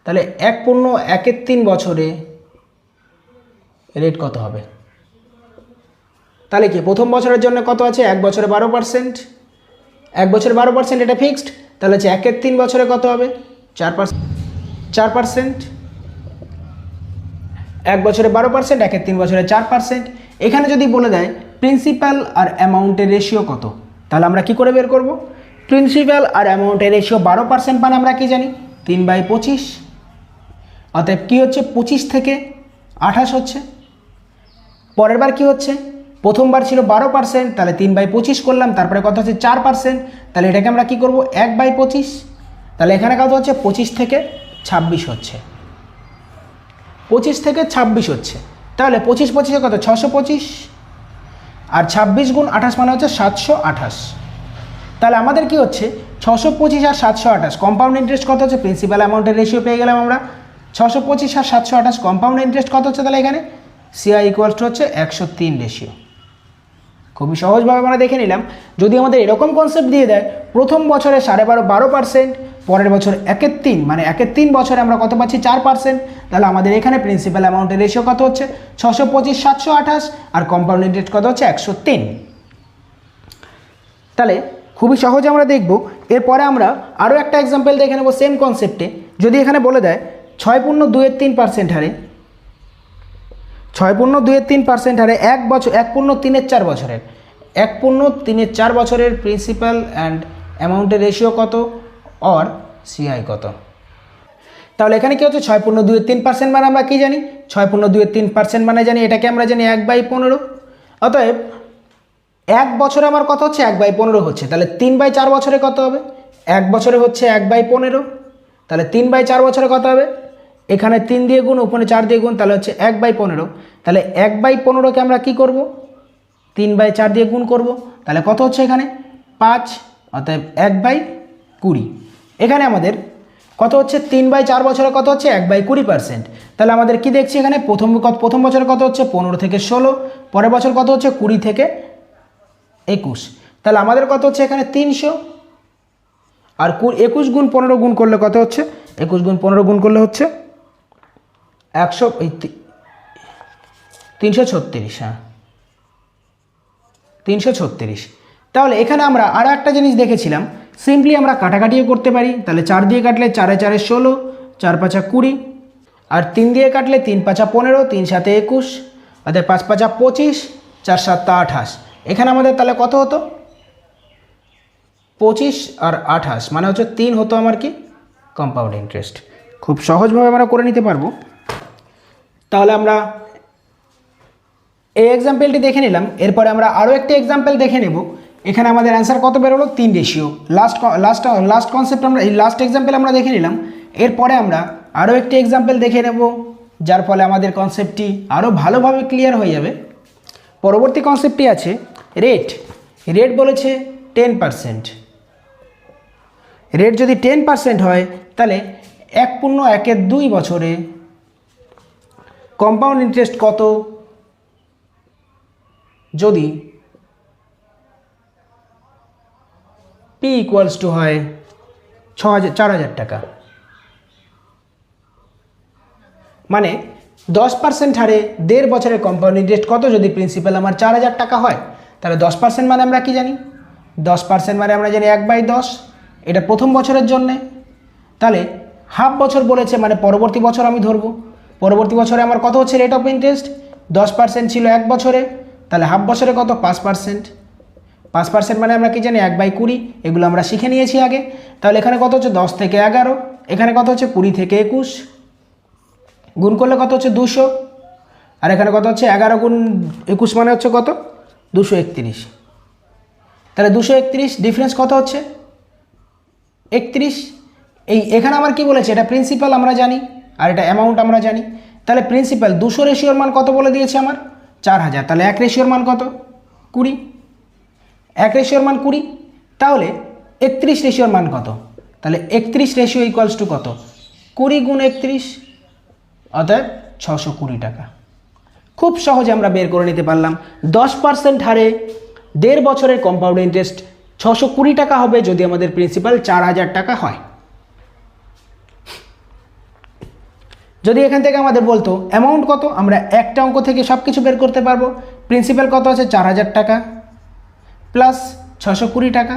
তাহলে 1/3 বছরে রেট কত হবে? তাহলে কি প্রথম বছরের জন্য কত আছে? 1 বছরে 12%, 1 বছরে 12%, এটা ফিক্সড। তাহলে হচ্ছে 1/3 বছরে কত হবে? 4%। 1 বছরে 12%, 1/3 বছরে 4%। এখানে যদি বলে দেয় প্রিন্সিপাল আর অ্যামাউন্টের রেশিও কত, তাহলে আমরা কি করে বের করব? প্রিন্সিপাল আর অ্যামাউন্টের রেশিও 12% মানে আমরা কি জানি? 3/25। অতএব কী হচ্ছে? 25 থেকে 28 হচ্ছে। পরের বার কী হচ্ছে? প্রথমবার ছিল 12%, তাহলে 3/25 করলাম, তারপরে কত হচ্ছে? 4%। তাহলে এটাকে আমরা কি করব? 1/25। তাহলে এখানে কত হচ্ছে? 25 থেকে 26 হচ্ছে। 25 থেকে 26 হচ্ছে। তাহলে 25 কত? 625, আর 26 গুণ 28 মানে হচ্ছে 728। তাহলে আমাদের কি হচ্ছে? 625 আর 728 কম্পাউন্ড ইন্টারেস্ট কত হচ্ছে? প্রিন্সিপাল অ্যামাউন্টের রেশিও পেয়ে গেলাম আমরা। 625 আর 728 কম্পাউন্ড ইন্টারেস্ট কত হচ্ছে? তাহলে এখানে সিআই ইকুয়ালস টু হচ্ছে 103 রেশিও। খুবই সহজভাবে আমরা দেখে নিলাম। যদি আমাদের এরকম কনসেপ্ট দিয়ে দেয় প্রথম বছরে 12.5%, পরের বছর 1/3, মানে 1/3 বছরে আমরা কত পাচ্ছি 4%। তাহলে আমাদের এখানে প্রিন্সিপাল অ্যামাউন্টের রেশিও কত হচ্ছে 625 728, আর কম্পাউন্ড ইন্টারেস্ট কত হচ্ছে 103। তাহলে খুবই সহজে আমরা দেখব। এরপরে আমরা আরও একটা এক্সাম্পল দেখে নেব সেম কনসেপ্টে। যদি এখানে বলে দেয় 6.2-3% হারে 6.2-3% হারে 1 বছর 1.3-4 বছরের 1.3-4 বছরের প্রিন্সিপাল অ্যান্ড অ্যামাউন্টের রেশিও কত আর সিআই কত। তাহলে এখানে কি হচ্ছে 6.2-3% মানে আমরা কি জানি 6.2-3% মানে জানি এটাকে আমরা জানি 1/15। অতএব 1 বছরে আমার কত হচ্ছে 1/15 হচ্ছে। তাহলে 3/4 বছরে কত হবে 1 বছরে হচ্ছে 1/15। তাহলে 3/4 বছরে কত হবে এখানে 3 দিয়ে গুণ উপরে 4 দিয়ে গুণ, তাহলে হচ্ছে 1/15। তাহলে 1/15কে আমরা কি করব 3/4 দিয়ে গুণ করব, তাহলে কত হচ্ছে এখানে 5। অতএব 1/20। এখানে আমাদের কত হচ্ছে 3/4 বছরে কত হচ্ছে 1/20%। তাহলে আমাদের কি দেখছি এখানে প্রথম বছরে কত হচ্ছে 15 থেকে 16, পরের বছর কত হচ্ছে 20 থেকে 21। তাহলে আমাদের কত হচ্ছে এখানে 300, আর 21 গুণ 15 গুণ করলে কত হচ্ছে 21 গুণ 15 গুণ করলে হচ্ছে 336। হ্যাঁ 336। তাহলে এখানে আমরা আরও একটা জিনিস দেখেছিলাম, সিম্পলি আমরা কাটাকাটিও করতে পারি। তাহলে 4 দিয়ে কাটলে 4 4 16, 4 5 20, আর 3 দিয়ে কাটলে 3 5 15, 3 7 21, অর্থাৎ 5 5 25, 4 7 28। এখানে আমাদের তাহলে কত হতো 25 আর 28, মানে হচ্ছে 3 হতো আমার কি কম্পাউন্ড ইন্টারেস্ট। খুব সহজভাবে আমরা করে নিতে পারবো। তাহলে আমরা এই এক্সাম্পলটি দেখে নিলাম। এরপরে আমরা আরও একটি এক্সাম্পল দেখে নেব। এখানে আমাদের অ্যান্সার কত বেরোলো 3 রেশিও। লাস্ট কনসেপ্ট আমরা এই লাস্ট এক্সাম্পল আমরা দেখে নিলাম। এরপরে আমরা আরও একটি এক্সাম্পল দেখে নেব, যার ফলে আমাদের কনসেপ্টটি আরও ভালোভাবে ক্লিয়ার হয়ে যাবে। পরবর্তী কনসেপ্টটি আছে রেট বলেছে 10%। রেট যদি 10% হয় তাহলে 1.12 বছরে কম্পাউন্ড ইন্টারেস্ট কত যদি পি ইকুয়ালস টু হয় 4,000 টাকা। মানে 10% হারে 1.5 বছরের কম্পাউন্ড ইন্টারেস্ট কত যদি প্রিন্সিপাল আমার 4,000 টাকা হয়। তাহলে 10% মানে আমরা কি জানি 10% মানে আমরা জানি 1/10। এটা প্রথম বছরের জন্যে। তাহলে হাফ বছর বলেছে, মানে পরবর্তী বছর আমি ধরবো। পরবর্তী বছরে আমার কত হচ্ছে রেট অফ ইন্টারেস্ট 10% ছিল 1 বছরে, তাহলে হাফ বছরে কত 5%। 5% মানে আমরা কি জানি 1/20। এগুলো আমরা শিখে নিয়েছি আগে। তাহলে এখানে কত হচ্ছে 10 থেকে 11, এখানে কত হচ্ছে 20 থেকে 21, গুণ করলে কত হচ্ছে 200, আর এখানে কত হচ্ছে 11 গুণ 21 মানে হচ্ছে কত 231। তাহলে 231 ডিফারেন্স কত হচ্ছে 31। এখানে আমার কি বলেছে এটা প্রিন্সিপাল আমরা জানি আর এটা অ্যামাউন্ট আমরা জানি। তাহলে প্রিন্সিপাল 200 রেশিওর মান কত বলে দিয়েছে আমার 4000। তাহলে 1 রেশিওর মান কত 20, 1 রেশিওর মান 20। তাহলে 31 রেশিওর মান কত, তাহলে 31 রেশিও ইকুয়ালস টু কত 20 গুণ 31, অর্থাৎ 620 টাকা। খুব সহজে আমরা বের করে নিতে পারলাম 10% হারে 1.5 বছরের কম্পাউন্ড ইন্টারেস্ট 620 টাকা হবে যদি আমাদের প্রিন্সিপাল 4000 টাকা হয়। যদি এখান থেকে আমাদের বলতো অ্যামাউন্ট কত, আমরা একটা অঙ্ক থেকে সব কিছু বের করতে পারবো। প্রিন্সিপাল কত আছে 4000 টাকা প্লাস 620 টাকা,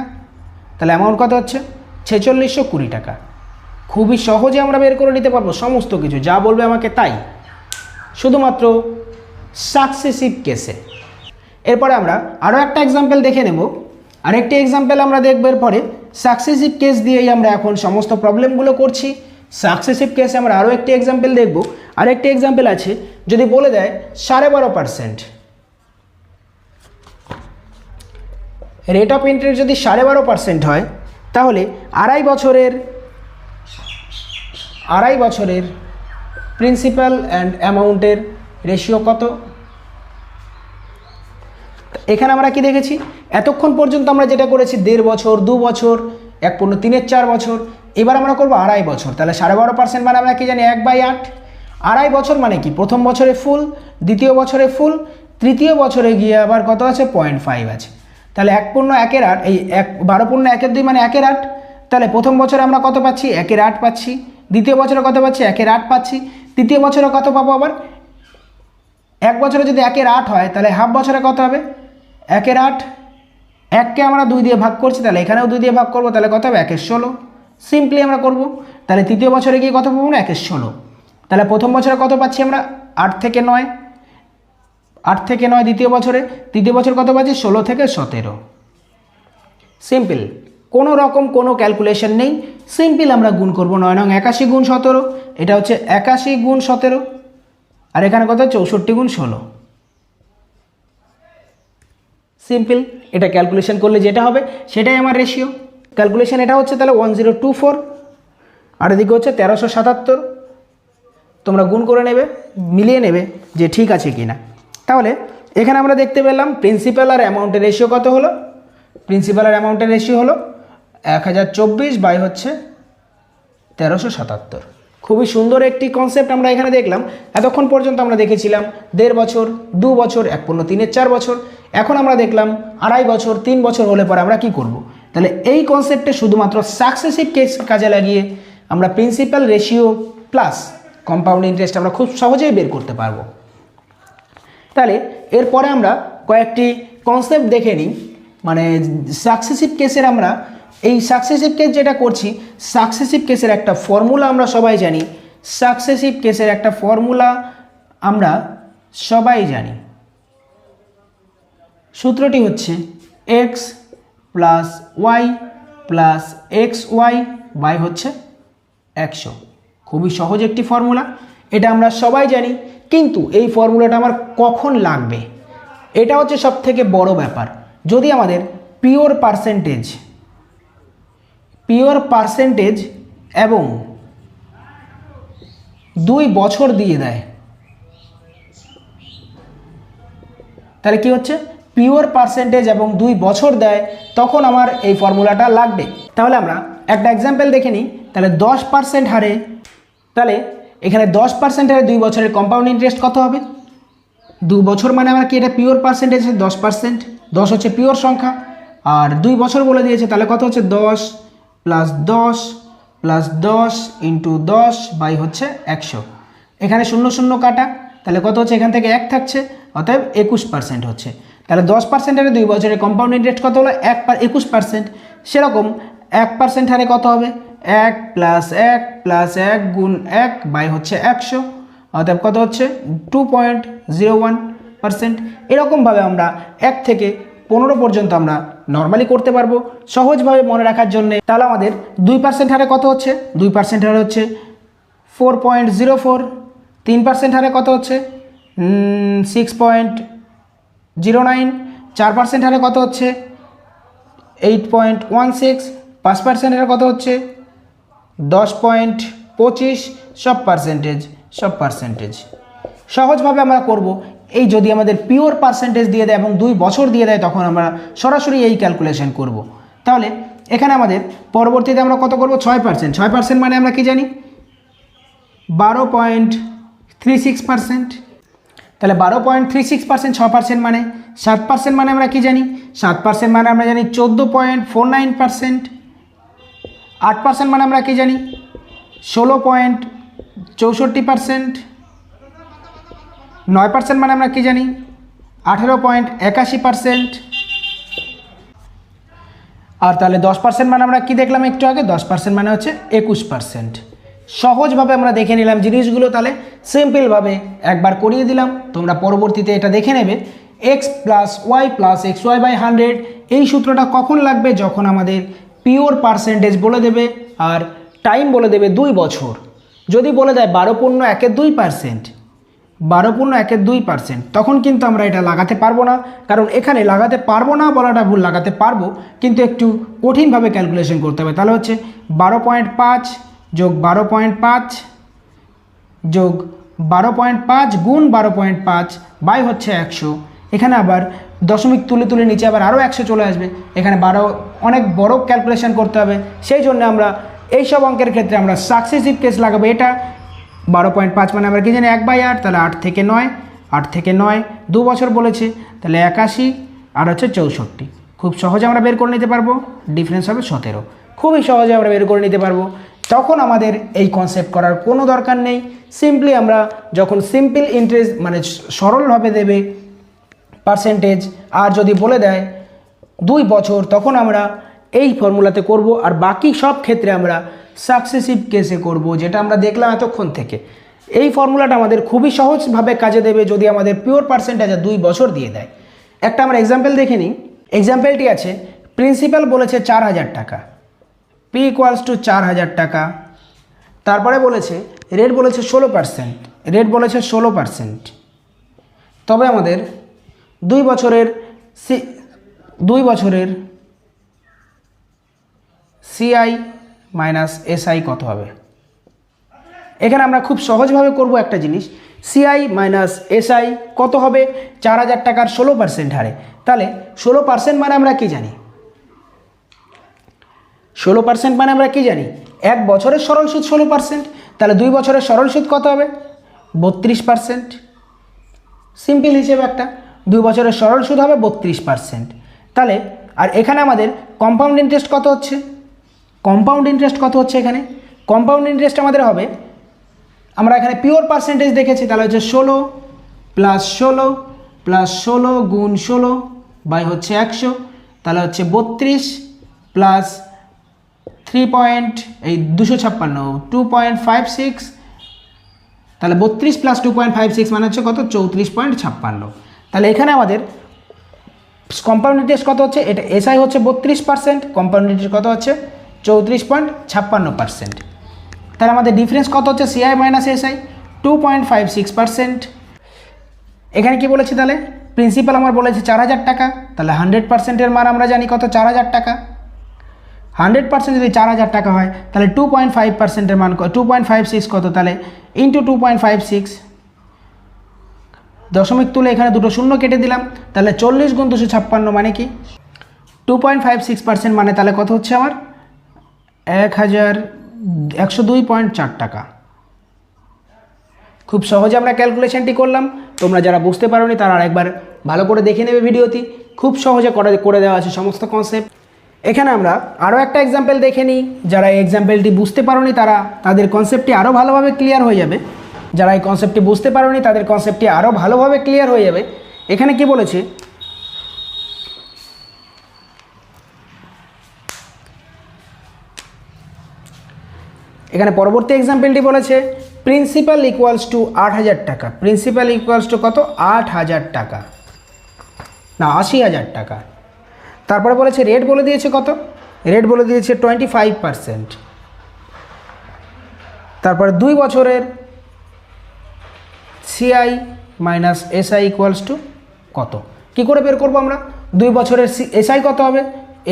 তাহলে অ্যামাউন্ট কত হচ্ছে 4620 টাকা। খুবই সহজে আমরা বের করে নিতে পারবো সমস্ত কিছু, যা বলবে আমাকে তাই, শুধুমাত্র সাকসেসিভ কেসে। এরপরে আমরা আরও একটা এক্সাম্পল দেখে নেব। আরেকটি এক্সাম্পল আমরা দেখব এরপরে। সাকসেসিভ কেস দিয়েই আমরা এখন সমস্ত প্রবলেমগুলো করছি। সাকসেসিভ কেসে আমরা আরও একটি এক্সাম্পল দেখব। আরেকটি এক্সাম্পল আছে, যদি বলে দেয় 12.5%, রেট অফ ইন্টারেস্ট যদি 12.5% হয়, তাহলে আড়াই বছরের প্রিন্সিপাল অ্যান্ড অ্যামাউন্টের রেশিও কত। এখানে আমরা কি দেখেছি, এতক্ষণ পর্যন্ত আমরা যেটা করেছি 1.5 বছর, 2 বছর, 1.3-4 বছর। এবার আমরা করবো আড়াই বছর। তাহলে 12.5% মানে আমরা কি জানি 1/8। আড়াই বছর মানে কি প্রথম বছরে ফুল, দ্বিতীয় বছরে ফুল, তৃতীয় বছরে গিয়ে আবার কত আছে 0.5 আছে। তাহলে 1.1/8, এই 12.1/2 মানে 1/8। তাহলে প্রথম বছরে আমরা কত পাচ্ছি, 1/8 পাচ্ছি। দ্বিতীয় বছরে কত পাচ্ছি, 1/8 পাচ্ছি। তৃতীয় বছরে কত পাবো আবার, এক বছরে যদি 1/8 হয় তাহলে হাফ বছরে কত হবে, 1/8। 1কে আমরা 2 দিয়ে ভাগ করছি, তাহলে এখানেও 2 দিয়ে ভাগ করবো, তাহলে কত হবে, 1/16। সিম্পলি আমরা করব। তাহলে তৃতীয় বছরে গিয়ে কত পাবো না, 1/16। তাহলে প্রথম বছরে কত পাচ্ছি আমরা, 8 থেকে 9, 8 থেকে 9 দ্বিতীয় বছরে। তৃতীয় বছর কত পাচ্ছি, 16 থেকে 17। সিম্পল, কোনো রকম কোনো ক্যালকুলেশন নেই, সিম্পল আমরা গুণ করব। 9 নং 81 গুণ 17, এটা হচ্ছে 81 গুণ 17, আর এখানে কত, 64 গুণ 16। সিম্পল, এটা ক্যালকুলেশন করলে যেটা হবে সেটাই আমার রেশিও। ক্যালকুলেশন এটা হচ্ছে তাহলে 1024, আর এদিকে হচ্ছে 1377। তোমরা গুণ করে নেবে, মিলিয়ে নেবে যে ঠিক আছে কি না। তাহলে এখানে আমরা দেখতে পেলাম প্রিন্সিপাল আর অ্যামাউন্টের রেশিও কত হলো, প্রিন্সিপাল আর অ্যামাউন্টের রেশিও হলো 1024 বাই হচ্ছে 1377। খুবই সুন্দর একটি কনসেপ্ট আমরা এখানে দেখলাম। এতক্ষণ পর্যন্ত আমরা দেখেছিলাম 1.5 বছর, 2 বছর, 1/3 4 বছর। এখন আমরা দেখলাম 2.5 বছর, 3 বছর হলে পরে আমরা কি করব। তাহলে এই কনসেপ্টে শুধুমাত্র সাকসেসিভ কেস কাজে লাগিয়ে আমরা principal, ratio plus compound interest আমরা খুব সহজেই বের করতে পারবো। তাহলে এরপরে আমরা কয়েকটি কনসেপ্ট দেখে নিই, মানে সাকসেসিভ কেসের। আমরা এই সাকসেসিভ কেস যেটা করছি, সাকসেসিভ কেসের একটা ফর্মুলা আমরা সবাই জানি। সাকসেসিভ কেসের একটা ফর্মুলা আমরা সবাই জানি, সূত্রটি হচ্ছে x plus Y plus X Y by হচ্ছে 100। খুবই সহজ একটি ফর্মুলা, এটা আমরা সবাই জানি। কিন্তু এই ফর্মুলাটা আমার কখন লাগবে, এটা হচ্ছে সবথেকে বড় ব্যাপার। যদি আমাদের পিওর পার্সেন্টেজ এবং 2 বছর দিয়ে দেয়, তাহলে কি হচ্ছে, পিওর পার্সেন্টেজ এবং 2 বছর দেয়, তখন আমার এই ফর্মুলাটা লাগবে। তাহলে আমরা একটা এক্সাম্পল দেখে নিই। তাহলে 10% হারে, তাহলে এখানে 10% হারে 2 বছরের কম্পাউন্ড ইন্টারেস্ট কত হবে, 2 বছর মানে আমার কি, এটা পিওর পার্সেন্টেজ 10%, 10 হচ্ছে পিওর সংখ্যা, আর 2 বছর বলে দিয়েছে, তাহলে কত হচ্ছে 10 প্লাস 10 প্লাস 10 ইন্টু 10 বাই হচ্ছে 100। এখানে 0 0 কাটা, তাহলে কত হচ্ছে, এখান থেকে 1 থাকছে, অতএব 21% হচ্ছে। তাহলে 10% হারে 2 বছরের কম্পাউন্ড ইন্টারেস্ট কত হলো, 21%। সেরকম 1% হারে কত হবে, 1 প্লাস 1 প্লাস 1 গুণ 1 বাই হচ্ছে 100, অতএব কত হচ্ছে 2.01%। এরকমভাবে আমরা 1 থেকে 15 পর্যন্ত আমরা নর্মালি করতে পারবো সহজভাবে মনে রাখার জন্য। তাহলে আমাদের 2% হারে কত হচ্ছে, 2% হারে হচ্ছে 4.04, 3% হারে কত হচ্ছে 6.09, 4% হারে কত হচ্ছে 8.16, 5% হারে কত হচ্ছে 10.25। সব পার্সেন্টেজ সহজভাবে আমরা করব। এই যদি আমাদের পিওর পার্সেন্টেজ দিয়ে দেয় এবং 2 বছর দিয়ে দেয়, তখন আমরা সরাসরি এই ক্যালকুলেশন করব। তাহলে এখানে আমাদের পরবর্তীতে আমরা কত করব, 6%। 6% মানে আমরা কি জানি, 12.36%। তাহলে 12.36% 6% মানে 7% মানে আমরা কি জানি, 7% মানে আমরা জানি 14.49%। 8% মানে আমরা কি জানি, 16.64%। 9% মানে আমরা কি জানি, 18.81%। আর তাহলে 10% মানে আমরা কি দেখলাম একটু আগে, 10% মানে হচ্ছে 21%। সহজভাবে আমরা দেখে নিলাম জিনিসগুলো। তাহলে সিম্পলভাবে একবার করিয়ে দিলাম, তোমরা পরবর্তীতে এটা দেখে নেবে। X plus Y plus X Y by 100, এই সূত্রটা কখন লাগবে, যখন আমাদের পিওর পার্সেন্টেজ বলে দেবে আর টাইম বলে দেবে 2 বছর। যদি বলে দেয় 12.12%, 12.12%, তখন কিন্তু আমরা এটা লাগাতে পারবো না। কারণ এখানে লাগাতে পারবো না বলাটা ভুল, লাগাতে পারবো কিন্তু একটু কঠিনভাবে ক্যালকুলেশন করতে হবে। তাহলে হচ্ছে 12.5 যোগ 12.5 যোগ 12.5 গুণ 12.5 বাই হচ্ছে 100। এখানে আবার দশমিক তুলে নিচে আবার আরও 100 চলে আসবে। এখানে 12 অনেক বড় ক্যালকুলেশন করতে হবে, সেই জন্য আমরা এইসব অঙ্কের ক্ষেত্রে আমরা সাকসেসিভ কেস লাগাবো। এটা 12.5 মানে আমরা কি জানি 1/8, তাহলে 8 থেকে 9, 8 থেকে 9 2 বছর বলেছে, তাহলে 81 আর হচ্ছে 64। খুব সহজে আমরা বের করে নিতে পারবো, ডিফারেন্স হবে 17। খুবই সহজে আমরা বের করে নিতে পারবো। তখন আমাদের এই কনসেপ্ট করার কোনো দরকার নেই। সিম্পলি আমরা যখন সিম্পল ইন্টারেস্ট মানে সরলভাবে দেবে পার্সেন্টেজ, আর যদি বলে দেয় 2 বছর, তখন আমরা এই ফর্মুলাতে করব। আর বাকি সব ক্ষেত্রে আমরা সাকসেসিভ কেসে করব, যেটা আমরা দেখলাম এতক্ষণ থেকে। এই ফর্মুলাটা আমাদের খুবই সহজভাবে কাজে দেবে যদি আমাদের পিওর পার্সেন্টেজ 2 বছর দিয়ে দেয়। একটা আমরা এক্সাম্পল দেখে নিই। এক্সাম্পলটি আছে, প্রিন্সিপাল বলেছে 4000 টাকা, পি ইকুয়ালস টু 4000 টাকা। তারপরে বলেছে রেট বলেছে 16%, রেট বলেছে 16%। তবে আমাদের 2 বছরের সিআই মাইনাস এসআই কত হবে? এখানে আমরা খুব সহজভাবে করব একটা জিনিস, সিআই মাইনাস এসআই কত হবে 4000 টাকার 16% হারে। তাহলে 16% মানে আমরা কি জানি? 16% মানে আমরা কি জানি? 1 বছরের সরল সুদ 16%, তাহলে 2 বছরের সরল সুদ কত হবে? 32%। সিম্পল হিসেবে একটা 2 বছরের সরল সুদ হবে 32%। তাহলে আর এখানে আমাদের কম্পাউন্ড ইন্টারেস্ট কত হচ্ছে? কম্পাউন্ড ইন্টারেস্ট কত হচ্ছে এখানে? কম্পাউন্ড ইন্টারেস্ট আমাদের হবে, আমরা এখানে পিওর পার্সেন্টেজ দেখেছি, তাহলে হচ্ছে 16 প্লাস 16 প্লাস 16 গুণ 16 বাই হচ্ছে 100, তাহলে হচ্ছে 32 প্লাস 256, তাহলে 32 প্লাস 2.56 মানে হচ্ছে কত? 34.56। তাহলে এখানে আমাদের কম্পাউন্ড ইন্টারেস্ট কত হচ্ছে? এটা এসআই হচ্ছে 32%, কম্পাউন্ড ইন্টারেস্ট কত হচ্ছে? 34.56%। তাহলে আমাদের ডিফারেন্স কত হচ্ছে? CI minus SI 2.56%। এখানে কি বলেছি? তাহলে প্রিন্সিপাল আমার বলেছে 4000 টাকা, তাহলে 100%-এর মান আমরা জানি কত? 4000 টাকা। 100% যদি 4000 টাকা হয়, তাহলে 2.5%-এর মান 2.56 কত? তাহলে ইন্টু 2.56, দশমিক তুলে এখানে দুটো শূন্য কেটে দিলাম, তাহলে 40 গুণ 256 মানে কি? 2.56% মানে তাহলে কত হচ্ছে আমার? 102.4 টাকা। খুব সহজে আমরা ক্যালকুলেশনটি করলাম। তোমরা যারা বুঝতে পারোনি তারা আরেকবার ভালো করে দেখে নেবে ভিডিওটি, খুব সহজে করে দেওয়া আছে সমস্ত কনসেপ্ট। এখানে আমরা আরও একটা এক্সাম্পল দেখে নিই। যারা এই এক্সাম্পলটি বুঝতে পারোনি তাদের কনসেপ্টটি আরও ভালোভাবে ক্লিয়ার হয়ে যাবে। যারা এই কনসেপ্টটি বুঝতে পারোনি তাদের কনসেপ্টটি আরও ভালোভাবে ক্লিয়ার হয়ে যাবে। এখানে কি বলেছে? এখানে পরবর্তী এক্সাম্পলটি বলেছে প্রিন্সিপাল ইকুয়ালস টু 8000 টাকা। প্রিন্সিপাল ইকুয়ালস টু কত? 8000 টাকা, না 80000 টাকা। তারপরে বলেছে রেট বলে দিয়েছে কত? রেট বলে দিয়েছে 25%। তারপরে 2 বছরের CI minus SI equals to কত? কী করে বের করবো আমরা? 2 বছরের এসআই কত হবে?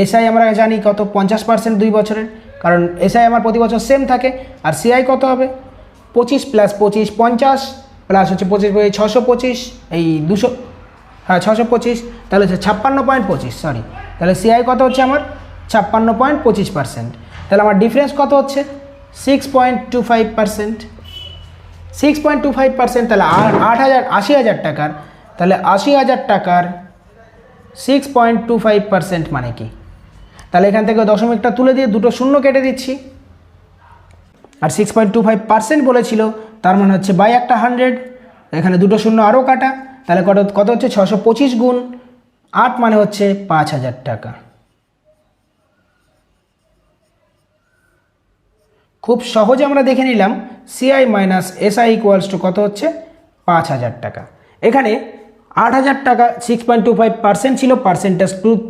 এসআই আমরা জানি কত? 50% 2 বছরের, কারণ এসআই আমার প্রতি বছর সেম থাকে। আর সিআই কত হবে? 25 প্লাস 25 50 প্লাস হচ্ছে 25 625, এই 200, হ্যাঁ 625, তাহলে হচ্ছে 56.25, সরি। তাহলে সিআই কত হচ্ছে আমার? 56.25%। তাহলে আমার ডিফারেন্স কত হচ্ছে? 6.25%। 6.25%, তাহলে 80,000 টাকার, তাহলে 80,000 টাকার 6.25% মানে কি? তাহলে এখান থেকে দশমিকটা তুলে দিয়ে দুটো শূন্য কেটে দিচ্ছি। আর 6.25% বলেছিল, তার মানে হচ্ছে বাই একটা 100, এখানে দুটো শূন্য আরও কাটা, তাহলে কত হচ্ছে? 625 গুণ 8 মানে হচ্ছে 5000 টাকা। খুব সহজে আমরা দেখে নিলাম CI minus SI equals to কত হচ্ছে? 5000 টাকা। এখানে 8000 টাকা 6.25% ছিল,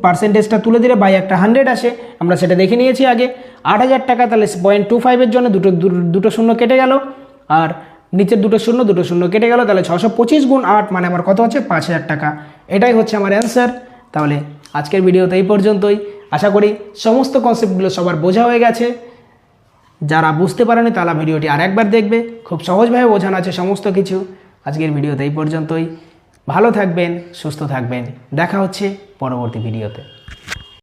পার্সেন্টেজটা তুলে দিলে বাই একটা 100 আসে, আমরা সেটা দেখে নিয়েছি আগে। 8000 টাকা, তাহলে 0.25-এর জন্য দুটো শূন্য কেটে গেল, আর নিচের দুটো শূন্য কেটে গেল, তাহলে 625 গুণ 8 মানে আমার কত হচ্ছে? 5000 টাকা। এটাই হচ্ছে আমার অ্যান্সার। তাহলে আজকের ভিডিওতে এই পর্যন্তই। আশা করি সমস্ত কনসেপ্টগুলো সবার বোঝা হয়ে গেছে। যারা বুঝতে পারেনি তারা ভিডিওটি আরেকবার দেখবে, খুব সহজভাবে বোঝানো আছে সমস্ত কিছু। আজকের ভিডিওতে এই পর্যন্তই। ভালো থাকবেন, সুস্থ থাকবেন, দেখা হচ্ছে পরবর্তী ভিডিওতে।